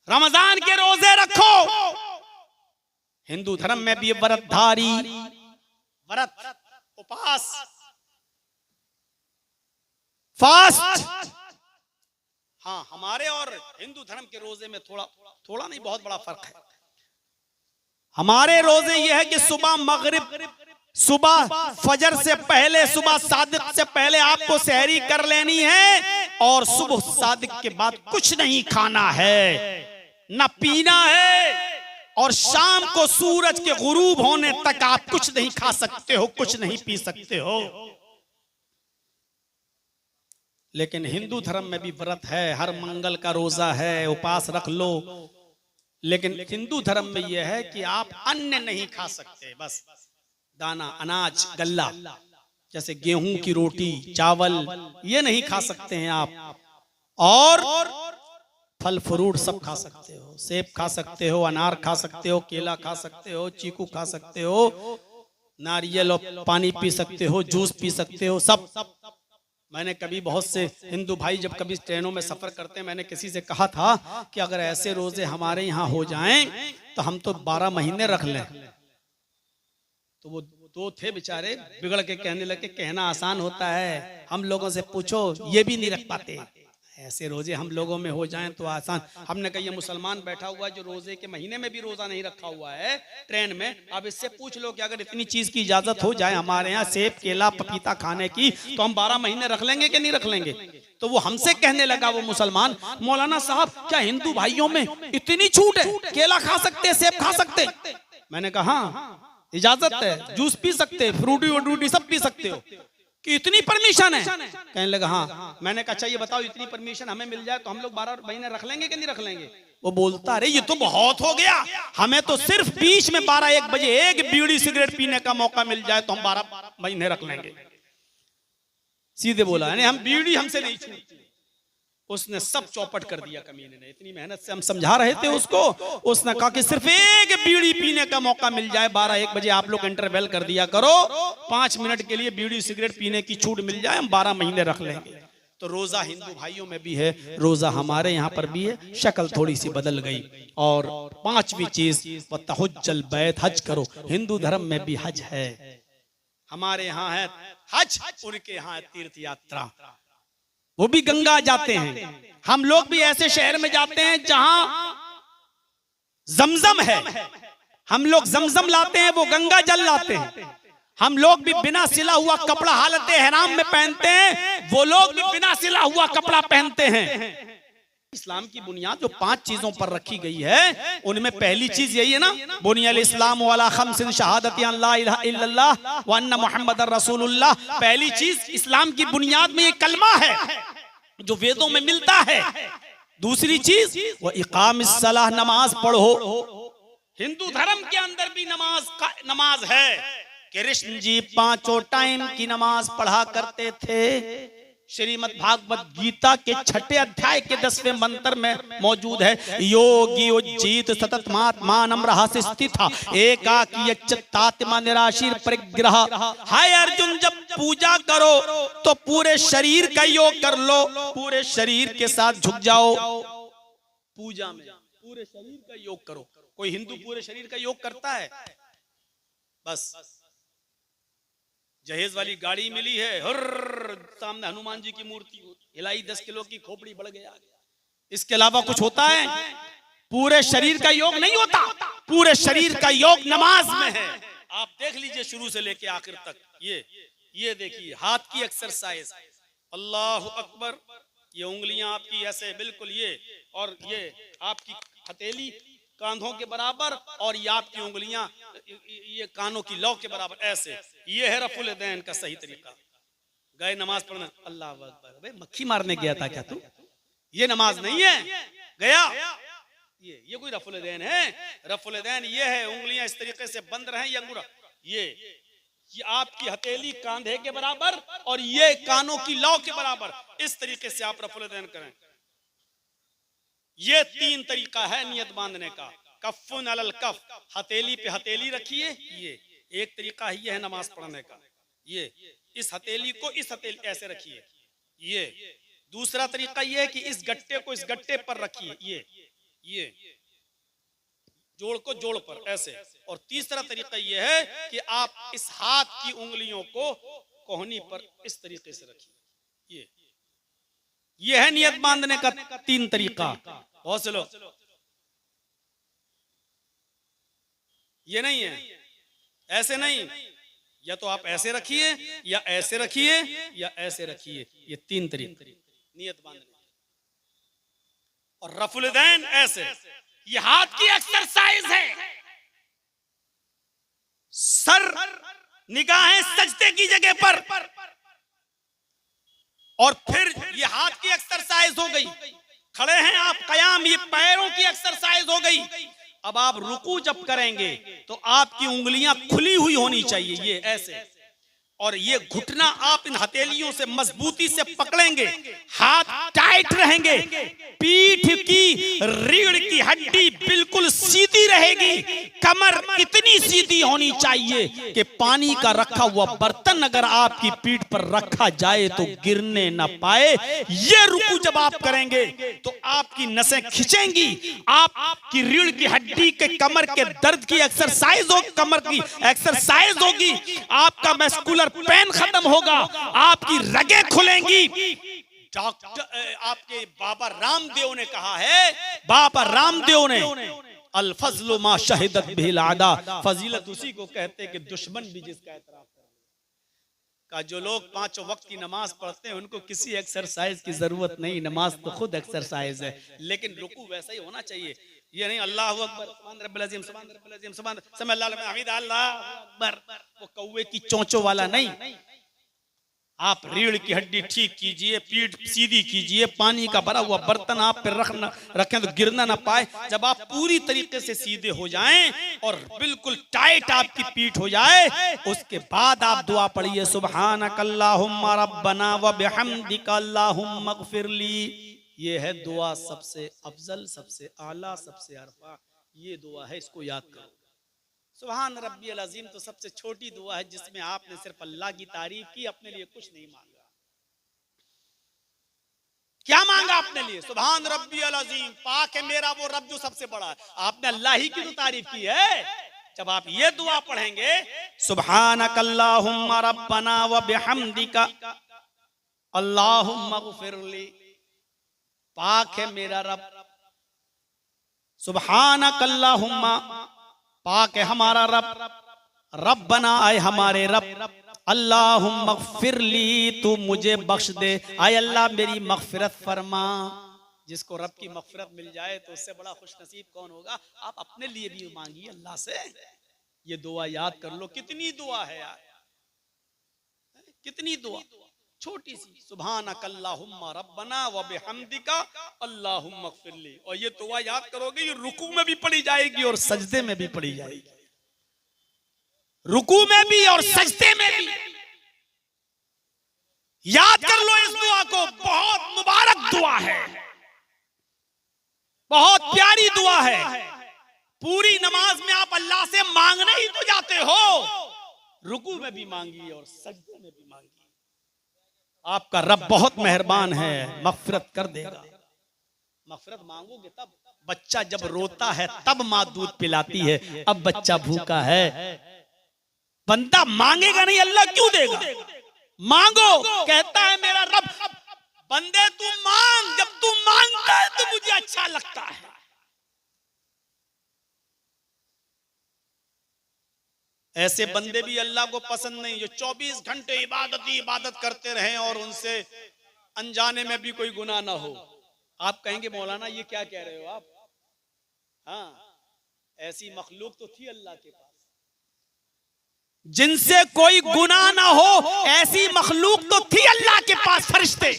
रमजान के रोजे रखो। हिंदू धर्म में भी व्रतधारी, व्रत, उपवास, फास्ट। हाँ, हमारे और हिंदू धर्म के रोजे में थोड़ा नहीं, बहुत बड़ा फर्क है। हमारे रोजे ये है कि सुबह मगरिब, सुबह फजर से पहले, सुबह सादिक से पहले आपको सहरी कर लेनी है और सुबह सादिक के बाद कुछ नहीं खाना है, न पीना है, और शाम को सूरज के गुरूब होने तक आप कुछ नहीं खा सकते हो, कुछ नहीं पी सकते हो। लेकिन हिंदू धर्म में भी व्रत है, हर मंगल का रोजा है, उपवास रख लो। लेकिन हिंदू धर्म में यह है कि आप अन्न नहीं खा सकते, बस दाना, अनाज, गल्ला, जैसे गेहूं की रोटी, चावल, ये नहीं खा सकते हैं आप। और फल फ्रूट सब खा सकते हो, सेब खा सकते हो, अनार खा सकते हो, केला खा सकते हो, चीकू खा सकते हो, नारियल और पानी पी सकते हो, जूस पी सकते हो, सब। मैंने कभी बहुत से हिंदू भाई जब कभी ट्रेनों में सफर करते हैं, मैंने किसी से कहा था कि अगर ऐसे रोजे हमारे यहाँ हो जाएं तो हम तो 12 महीने रख लें। तो वो दो थे बेचारे, बिगड़ के कहने लगे, कहना आसान होता है, हम लोगों से पूछो ये भी नहीं रख पाते। ऐसे रोजे हम लोगों में हो जाएं तो आसान। हमने कहा ये मुसलमान बैठा हुआ है जो रोजे के महीने में भी रोजा नहीं रखा हुआ है ट्रेन में, अब इससे पूछ लो कि अगर इतनी चीज की इजाजत हो जाए हमारे यहाँ, सेब, केला, पपीता खाने की, तो हम 12 महीने रख लेंगे कि नहीं रख लेंगे। तो वो हमसे कहने लगा, वो मुसलमान, मौलाना साहब क्या हिंदू भाइयों में इतनी छूट है, केला खा सकते, सेब खा सकते? मैंने कहा हाँ, इजाजत है, जूस पी सकते, फ्रूटी वूटी सब पी सकते हो, कि इतनी परमिशन है? कहने लगा हाँ। मैंने कहा अच्छा ये बताओ, इतनी परमिशन हमें मिल जाए तो हम लोग 12 महीने रख लेंगे कि नहीं रख लेंगे? वो बोलता अरे ये तो बहुत हो गया, हमें तो सिर्फ बीच में 12-1 बजे एक बीड़ी सिगरेट पीने का मौका मिल जाए तो हम 12 महीने रख लेंगे। सीधे बोला, यानी हम बीड़ी हमसे नहीं छूटती। उसने सब चौपट कर दिया कमीने ने। इतनी मेहनत से हम समझा रहे थे उसको, उसने कहा कि सिर्फ एक बीड़ी पीने का मौका मिल जाए, 12-1 बजे आप लोग इंटरवेल कर दिया करो, 5 मिनट के लिए बीड़ी सिगरेट पीने की छूट मिल जाए, हम 12 महीने रख लेंगे। तो रोजा हिंदू भाइयों में भी है, रोजा हमारे यहाँ पर भी है, शक्ल थोड़ी सी बदल गई। और 5वीं चीज, वतहुज्जल बैत, हज करो। हिंदू धर्म में भी हज है, हमारे यहाँ है हज, उनके यहाँ है तीर्थ यात्रा। वो भी गंगा जाते हैं, हम लोग भी ऐसे शहर में जाते हैं जहां जमजम है, हम लोग जमजम लाते हैं, वो गंगा जल लाते हैं। हम लोग भी बिना सिला हुआ कपड़ा हालत एहराम में पहनते हैं, वो लोग भी बिना सिला हुआ कपड़ा पहनते हैं। इस्लाम की बुनियाद जो 5 चीजों पर रखी गई है, उनमें पहली चीज यही है ना, बुनियल इस्लाम वाला खम्सिन शहादती अल्ला इलाहा इल्लल्लाह व अन्ना मुहम्मदर रसूलुल्लाह। पहली चीज इस्लाम की बुनियाद में ये कलमा है जो वेदों में मिलता है। दूसरी चीज वो इकामिस सलाह, नमाज पढ़ो। हिंदू धर्म के अंदर भी नमाज है। कृष्ण जी 5 टाइम की नमाज पढ़ा करते थे। श्रीमद् भागवत गीता के 6 अध्याय के 10वें मंत्र में मौजूद है, योगी उज्जीत सततमात्मानं रहस्य स्थिता एकाकी यच्चतात्मा निराशीर परिग्रह। हाय अर्जुन, जब पूजा करो तो पूरे शरीर का योग कर लो, पूरे शरीर के साथ झुक जाओ पूजा में, पूरे शरीर का योग करो। कोई हिंदू पूरे शरीर का योग करता है? बस जहेज वाली गाड़ी मिली है, हर सामने हनुमान जी की मूर्ति हिलाई, 10 किलो की खोपड़ी बढ़ गया, इसके अलावा कुछ होता है? पूरे शरीर का योग नहीं होता, पूरे शरीर का योग नमाज में है। आप देख लीजिए शुरू से लेके आखिर तक, ये देखिए हाथ की एक्सरसाइज, अल्लाह अकबर, ये उंगलियां आपकी ऐसे बिल्कुल ये, और ये आपकी हथेली कांधों के बराबर, और ये आपकी उंगलियां ये कानों की लौ के बराबर, ऐसे। ये है रफुल यदैन का सही तरीका। गए नमाज पढ़ने, अल्लाह अकबर, भाई मक्खी मारने गया था क्या तू? ये नमाज नहीं है। गया, ये कोई रफुल यदैन है? रफुल यदैन ये है, उंगलियां इस तरीके से बंद रहे, ये अंगूठा, ये आपकी हथेली कांधे के बराबर और ये कानों की लौ के बराबर, इस तरीके से आप रफुल यदैन करें। ये 3 तरीका है नियत बांधने का। कफ्फुन अलल कफ, हथेली पे हथेली रखिए, ये एक तरीका ही है नमाज पढ़ने का। ये इस हथेली को इस हथेली ऐसे रखिए। ये दूसरा तरीका ये है कि इस गट्टे को इस गट्टे पर रखिए, ये जोड़ को जोड़ पर ऐसे। और तीसरा तरीका यह है कि आप इस हाथ की उंगलियों को कोहनी पर इस तरीके से रखिए। ये है नियत बांधने का 3 तरीका। बहुत से लोग ये नहीं है, ऐसे नहीं, या तो आप ऐसे रखिए या ऐसे रखिए या ऐसे रखिए। ये 3 तरीके नियत बांधने। और रफुल यदैन ऐसे, ये हाथ की एक्सरसाइज है। सर निगाहें सजदे की जगह पर, और फिर ये हाथ की एक्सरसाइज हो गई। खड़े हैं आप, कयाम, ये पैरों की एक्सरसाइज हो गई। अब आप रुकू जब करेंगे तो आपकी उंगलियां खुली हुई होनी चाहिए, ये ऐसे। और ये घुटना आप इन हथेलियों से मजबूती से पकड़ेंगे, हाथ टाइट रहेंगे, पीठ की रीढ़ की हड्डी बिल्कुल सीधी रहेगी, कमर इतनी सीधी होनी चाहिए कि पानी का रखा हुआ बर्तन अगर आपकी पीठ पर रखा जाए तो गिरने ना पाए। ये रुकू जब आप करेंगे तो आपकी नसें खिंचेंगी, आपकी रीढ़ की हड्डी के कमर के दर्द की एक्सरसाइज होगी, कमर की एक्सरसाइज होगी, आपका मस्कुलर पेन खत्म होगा, आपकी रगें खुलेंगी। डॉक्टर आपके बाबा रामदेव ने कहा है, बाबा रामदेव ने अल फज़्लु मा शहिदत बिहिल आदा, फजीलत उसी को कहते कि दुश्मन भी जिसका एतराफ करे। का जो लोग 5 वक्त की नमाज पढ़ते हैं उनको किसी एक्सरसाइज की जरूरत नहीं, नमाज तो खुद एक्सरसाइज है। लेकिन रुकू वैसा ही होना चाहिए, ये नहीं अल्लाहु अकबर सुभान रब्बिल अज़ीम सुभान रब्बिल अज़ीम सुभान समी अल्लाहु लिमन हमीदा अल्लाहु अकबर, वो कौवे की चोंचों वाला नहीं। आप रीढ़ की हड्डी ठीक कीजिए, पीठ सीधी कीजिए, पानी का भरा हुआ बर्तन आप पे रखें तो गिरना ना पाए। जब आप पूरी तरीके से सीधे हो जाएं और बिल्कुल टाइट आपकी पीठ हो जाए, उसके बाद आप दुआ पढ़िए, सुब्हानकल्लाहुम्मा रब्बना व बिहम्दिका अल्लाहुम्मा इग़फिरली। ये है दुआ सबसे अफजल, सबसे आला, सबसे अरफा। ये दुआ है, इसको याद करो। सुभान रब्बियल अज़ीम तो सबसे छोटी दुआ है जिसमें आपने सिर्फ अल्लाह की तारीफ की, अपने लिए कुछ नहीं मांगा। क्या मांगा अपने लिए? सुभान रब्बियल अज़ीम, पाक है मेरा वो रब जो सबसे बड़ा है। आपने अल्लाह ही की तो तारीफ की है। जब आप ये दुआ पढ़ेंगे, सुब्हानकल्लाहुम्मा रब्बना व बिहम्दिका अल्लाहुम्मा इग़फिरली, पाक है मेरा रब, सुब्हानकल्लाहुम्मा, पाक है हमारा रब, रब्बना आए हमारे रब, अल्लाहुम्मा इग़फिरली, तू मुझे बख्श दे, आए अल्लाह मेरी मग़फ़िरत फरमा। जिसको रब की मग़फ़िरत मिल जाए तो उससे बड़ा खुश नसीब कौन होगा। आप अपने लिए भी मांगिए अल्लाह से, ये दुआ याद कर लो। कितनी दुआ है यार, कितनी दुआ छोटी सी, सुब्हानकल्लाहुम्मा रब्बना व बिहम्दिका अल्लाहुम्मा इग़फिरली। और ये दुआ याद करोगे, ये रुकू में भी पढ़ी जाएगी और सजदे में भी पढ़ी जाएगी, रुकू में भी और सजदे में भी। याद कर लो इस दुआ को, बहुत मुबारक दुआ है, बहुत प्यारी दुआ है। पूरी नमाज में आप अल्लाह से मांगने ही तो जाते हो, रुकू में भी मांगिए और सजदे में भी मांगिए। आपका रब बहुत मेहरबान है, मग़फ़िरत कर देगा। मग़फ़िरत मांगोगे तब, बच्चा जब रोता है तब माँ दूध पिलाती है, अब बच्चा भूखा है, बंदा मांगेगा नहीं, अल्लाह क्यों देगा? मांगो, कहता है मेरा रब, बंदे तू मांग, जब तू मांगता है तो मुझे अच्छा लगता है। ऐसे बंदे भी अल्लाह को पसंद नहीं जो 24 घंटे इबादत ही इबादत करते रहें और उनसे अनजाने में भी कोई गुनाह ना हो। आप कहेंगे मौलाना ये क्या कह रहे हो आप? हाँ, ऐसी मखलूक तो थी अल्लाह के पास जिनसे कोई गुनाह ना हो, ऐसी मखलूक तो थी अल्लाह के पास, फरिश्ते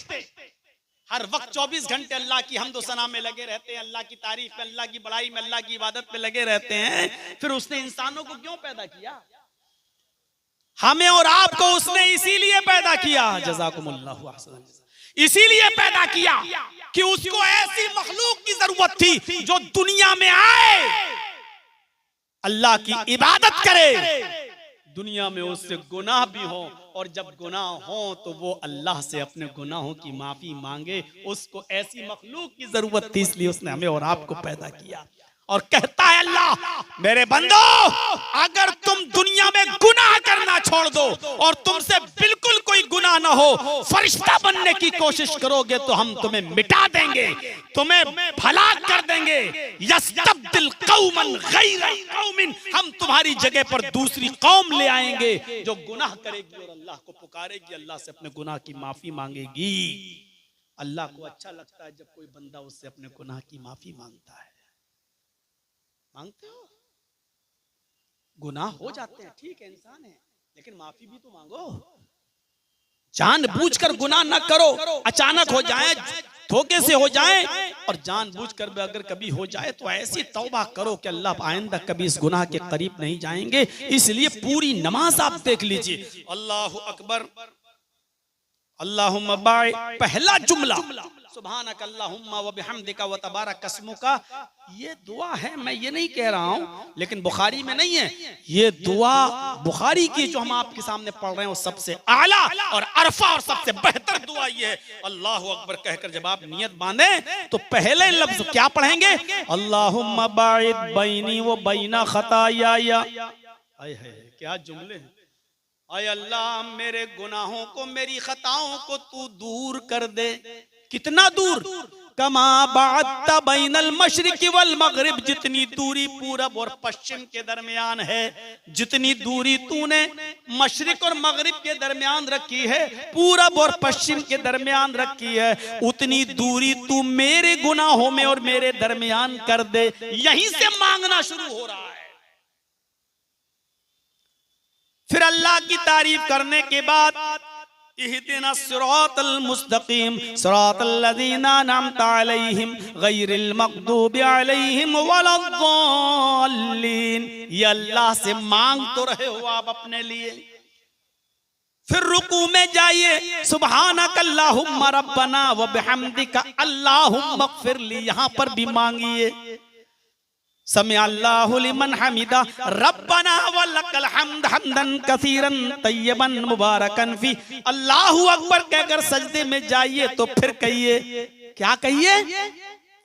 हर वक्त 24 घंटे अल्लाह की हम्द सना में लगे रहते हैं, अल्लाह की तारीफ में, अल्लाह की बड़ाई में, अल्लाह की इबादत में लगे रहते हैं। फिर उसने इंसानों को क्यों पैदा किया? हमें और आपको उसने इसीलिए पैदा किया, जज़ाकुमुल्लाहु अहसन, इसीलिए पैदा किया कि उसको ऐसी मखलूक की जरूरत थी जो दुनिया में आए, अल्लाह की इबादत करे, दुनिया में उससे गुनाह भी हो, और जब गुनाह हो तो वो अल्लाह से अपने गुनाहों की माफी मांगे। उसको ऐसी मखलूक की जरूरत थी, इसलिए उसने हमें और आपको पैदा किया। और कहता है अल्लाह, मेरे बंदो, अगर तुम दुनिया में गुनाह करना छोड़ दो और तुमसे बिल्कुल कोई गुनाह ना हो, फरिश्ता बनने की कोशिश करोगे तो हम तुम्हें मिटा देंगे, तुम्हें भलाक कर देंगे। यस्तब्दिल कौमन गैरा कौमिन, हम तुम्हारी जगह पर दूसरी कौम ले आएंगे जो गुनाह करेगी और अल्लाह को पुकारेगी, अल्लाह से अपने गुनाह की माफी मांगेगी। अल्लाह को अच्छा लगता है जब कोई बंदा उससे अपने गुनाह की माफी मांगता है। मांगते हो? गुनाह हो जाते हैं, ठीक है, इंसान है, लेकिन माफी भी तो मांगो। जानबूझकर गुनाह न करो, अचानक हो जाए, धोखे से हो जाए, और जानबूझकर भी अगर कभी हो जाए तो ऐसी तौबा करो कि अल्लाह आइंदा कभी इस गुनाह के करीब नहीं जाएंगे। इसलिए पूरी नमाज आप देख लीजिए, अल्लाहु अकबर, अल्लाहुम्मा बाइ, पहला जुमला सुभानक अल्लाहुम्मा व बिहम्दिका व तबारक अस्मुका, ये दुआ है, मैं ये नहीं कह रहा हूं, लेकिन बुखारी में नहीं है ये दुआ। बुखारी की जो हम आपके सामने पढ़ रहे हैं वो सबसे आला और अरफा और सबसे बेहतर दुआ ये है। अल्लाहु अकबर कहकर जब आप नियत बांधे तो पहले लफ्ज क्या पढ़ेंगे? अल्लाहुम्मा बाइद बैनी व बैना खताया। क्या जुमले हैं! आय अल्लाह, मेरे गुनाहों को, मेरी खताओं को तू दूर कर दे। कितना दूर? कमा बाअत्ता बैनल मशरिक़ वल मग़रिब, जितनी दूरी पूरब और पश्चिम के दरमियान है, जितनी दूरी तूने मशरिक और मगरिब के दरमियान रखी है, पूरब और पश्चिम के दरमियान रखी है, उतनी दूरी तू मेरे गुनाहों में और मेरे दरमियान कर दे। यहीं से मांगना शुरू हो रहा है। फिर अल्लाह की तारीफ करने के बाद इहदिना सिरातल मुस्तकीम सिरातल लज़ीना अनअमता अलैहिम गैरिल मग़दूबि अलैहिम वलद्दाल्लीन। ये अल्लाह से मांग तो रहे हो आप अपने लिए। फिर रुकू में जाइए, सुब्हानक अल्लाहुम्मा रब्बना व बिहम्दिका अल्लाहुम्मा इग़फिरली, यहां पर भी मांगिए। समी अल्लाहु लिमन हमिदा रब्बना व लकल हम्द हम्दन कसीरन तय्यबन मुबारकन फी। अल्लाहु अकबर कहकर सजदे में जाइए तो फिर कहिए, क्या कहिए?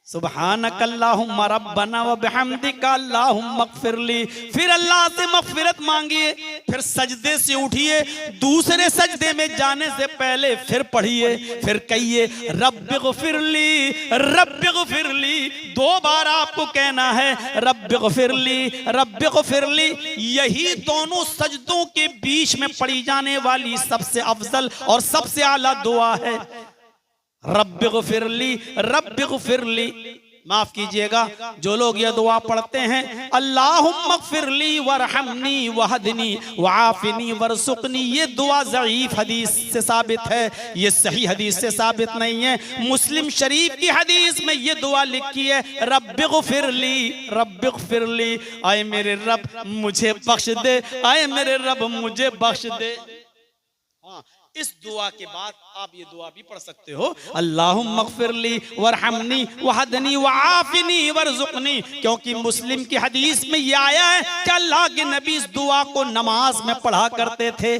सुब्हानक अल्लाहुम्मा रब्बना व बिहम्दिका अल्लाहुम्मा इग़फिरली। फिर अल्लाह से मग़फ़िरत मांगिए। फिर सजदे से उठिए, दूसरे सजदे में जाने से पहले फिर पढ़िए, फिर कहिए रब्बिग़फिरली रब्बिग़फिरली। 2 बार आपको कहना है रब्बिग़फिरली रब्बिग़फिरली। यही दोनों सजदों के बीच में पढ़ी जाने वाली सबसे अफजल और सबसे आला दुआ है, रब्बिग़फिरली रब्बिग़फिरली। माफ कीजिएगा, जो लोग यह दुआ पढ़ते हैं अल्लाहुम्मा इग़फिरली वरहमनी वहदनी वआफ़िनी वरज़ुक़नी, ये दुआ ज़ईफ़ हदीस से साबित है, ये सही हदीस से साबित नहीं है। मुस्लिम शरीफ की हदीस में ये दुआ लिखी है रब्बिग़फिरली रब्बिग़फिरली। आए मेरे रब मुझे बख्श दे, आए मेरे रब मुझे बख्श दे। हाँ, इस दुआ के बाद आप ये दुआ भी पढ़ सकते हो, अल्लाहुम्मा इग़फिरली वरहमनी वहदनी वआफ़िनी वरज़ुक़नी, क्योंकि मुस्लिम की हदीस में ये आया है कि अल्लाह के नबी इस दुआ को नमाज में पढ़ा करते थे।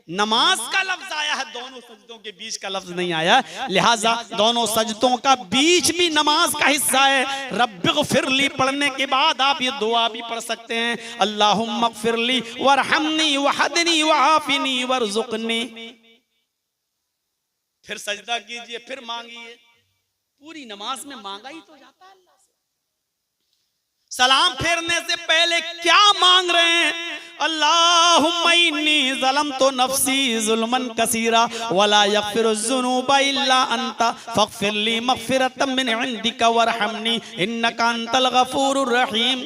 नमाज का लफ्ज आया है, दोनों सजदों के बीच का लफ्ज नहीं आया, लिहाजा दोनों सजदों का बीच भी नमाज का हिस्सा है। रब्बिग़फिरली पढ़ने के बाद आप ये दुआ भी पढ़ सकते हैं, अल्लाहुम्मा इग़फिरली वरहमनी वहदनी वआफ़िनी वरज़ुक़नी। फिर सजदा कीजिए, फिर मांगिए। पूरी नमाज में मांगा ही तो जाता है अल्लाह से। सलाम फेरने से पहले क्या मांग रहे हैं? अल्लाहुम्मा इन्नी ज़लमतु नफ्सी ज़ुल्मन कसीरा वला यग़फ़िरुज़्ज़ुनूबा इल्ला अंता फ़ग़फ़िरली मग़फ़िरतम मिन इंदिका वरहमनी इन्नका अंतल गफ़ूरुर रहीम।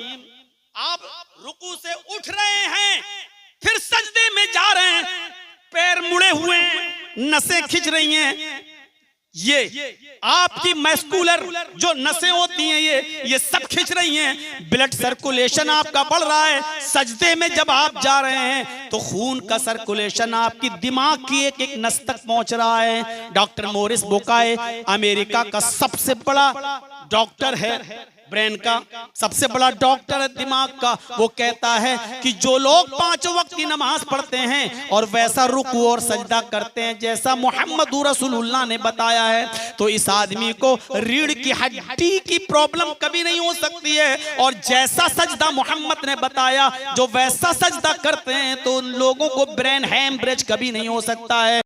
आप रुकू से उठ रहे हैं, फिर सजदे में जा रहे हैं, पैर मुड़े हुए हैं, नसें खिंच रही हैं, ये आपकी मस्कुलर जो नसें होती हैं ये सब खिंच रही हैं, ब्लड सर्कुलेशन आपका बढ़ रहा है। सजदे में जब आप जा रहे हैं तो खून का सर्कुलेशन आपकी दिमाग की एक एक नस तक पहुंच रहा है। डॉक्टर मोरिस बुकाय अमेरिका का सबसे बड़ा डॉक्टर है, ब्रेन का सबसे बड़ा डॉक्टर है दिमाग का, वो कहता है कि जो लोग 5 वक्त की नमाज पढ़ते हैं और वैसा रुकू और सजदा करते हैं जैसा मोहम्मद रसूलुल्लाह ने बताया है, तो इस आदमी को रीढ़ की हड्डी की प्रॉब्लम कभी नहीं हो सकती है। और जैसा सजदा मोहम्मद ने बताया, जो वैसा सजदा करते हैं तो उन लोगों को ब्रेन हेमरेज कभी नहीं हो सकता है।